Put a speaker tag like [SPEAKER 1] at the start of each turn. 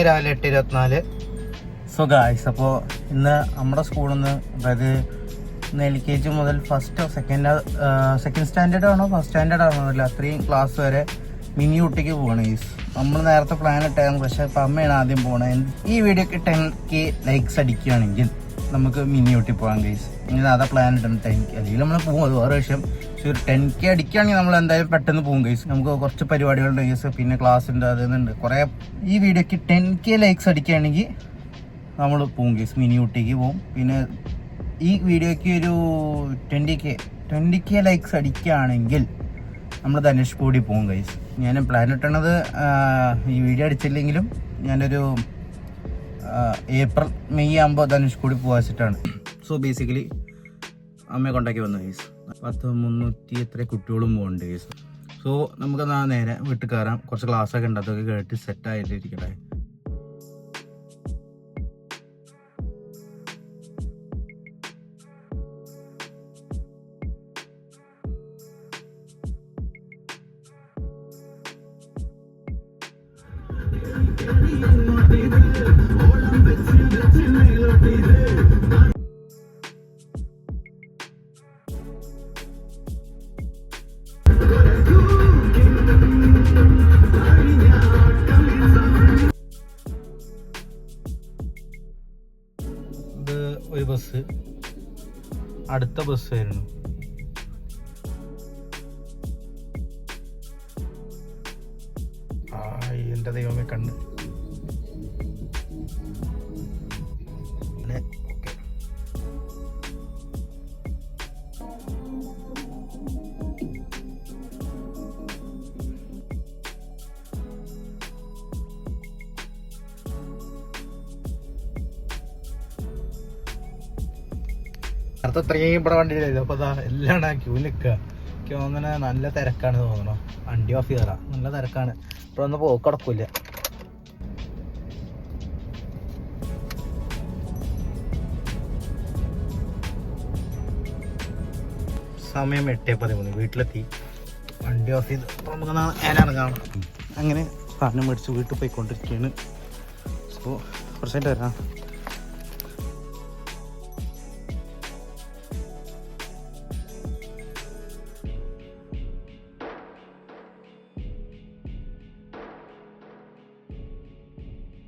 [SPEAKER 1] രാവിലെ 8:24. So guys, അപ്പോൾ ഇന്ന് നമ്മുടെ സ്കൂളിൽ നിന്ന്, അതായത് ഇന്ന് LKG മുതൽ സെക്കൻഡ് സ്റ്റാൻഡേർഡ് ആണോ ഫസ്റ്റ് സ്റ്റാൻഡേർഡ് ആണോ അല്ല, അത്രയും ക്ലാസ് വരെ മിനി ഊട്ടിക്ക് പോവാണ് ഗൈസ്. നമ്മൾ നേരത്തെ പ്ലാൻ ഇട്ടായിരുന്നു, പക്ഷേ ഇപ്പം അമ്മയാണ് ആദ്യം പോകണത്. ഈ വീഡിയോക്ക് 10K ലൈക്സ് അടിക്കുകയാണെങ്കിൽ നമുക്ക് മിനി ഊട്ടി പോകാം ഗൈസ്. ഇങ്ങനെ അതാ പ്ലാൻ ഇട്ടുണ്ട് 10K. അല്ലെങ്കിൽ നമ്മൾ പോകും, അത് വേറെ വിഷയം. പക്ഷേ ഒരു 10K അടിക്കുകയാണെങ്കിൽ നമ്മൾ എന്തായാലും പെട്ടെന്ന് പോകും ഗൈസ്. നമുക്ക് കുറച്ച് പരിപാടികളുണ്ട് ഗൈസ്, പിന്നെ ക്ലാസ് ഉണ്ട്, അതുണ്ട് കുറേ. ഈ വീഡിയോക്ക് 10K ലൈക്സ് അടിക്കുകയാണെങ്കിൽ നമ്മൾ പോകും ഗൈസ്, മിനി ഊട്ടിക്ക് പോകും. പിന്നെ ഈ വീഡിയോയ്ക്ക് ഒരു 20K ലൈക്സ് അടിക്കുകയാണെങ്കിൽ നമ്മൾ ധനുഷ്കോടി പോകും ഗൈസ്. ഞാൻ പ്ലാൻ ഇട്ടണത് ഈ വീഡിയോ അടിച്ചില്ലെങ്കിലും ഞാനൊരു ഏപ്രിൽ മെയ് ആകുമ്പോൾ ധനുഷ്കോടി പോകാച്ചിട്ടാണ്. സോ ബേസിക്കലി അമ്മയെ കൊണ്ടാക്കി വന്നു ഗൈസ്. 300 എത്ര കുട്ടികളും പോകുന്നുണ്ട് ഗൈസ്. സോ നമുക്ക് നേരെ വീട്ടിൽ കയറാം. കുറച്ച് ക്ലാസ്സൊക്കെ ഉണ്ട്, അതൊക്കെ കേട്ട് സെറ്റായിട്ടിരിക്കട്ടെ. ഇത് ഒരു ബസ്, അടുത്ത ബസ് ആയിരുന്നു. എൻ്റെ ദൈവമേ കണ്ണ്. അടുത്ത ഇത്രയും ഇവിടെ വണ്ടിയിലായിരുന്നു. അപ്പോൾ അതാ എല്ലാം ക്യൂ നിൽക്കുക. എനിക്ക് തോന്നുന്നു നല്ല തിരക്കാണ് തോന്നണം. വണ്ടി ഓഫ് ചെയ്തറാ, നല്ല തിരക്കാണ്. ഇപ്പോൾ ഒന്നും പോക്കടക്കില്ല. സമയം 8:13. വീട്ടിലെത്തി, വണ്ടി ഓഫ് ചെയ്ത് നമുക്ക് ഇറങ്ങാം. അങ്ങനെ സാധനം മേടിച്ച് വീട്ടിൽ പോയിക്കൊണ്ടിരിക്കുകയാണ്. സോ കുറച്ചായിട്ട് വരാം.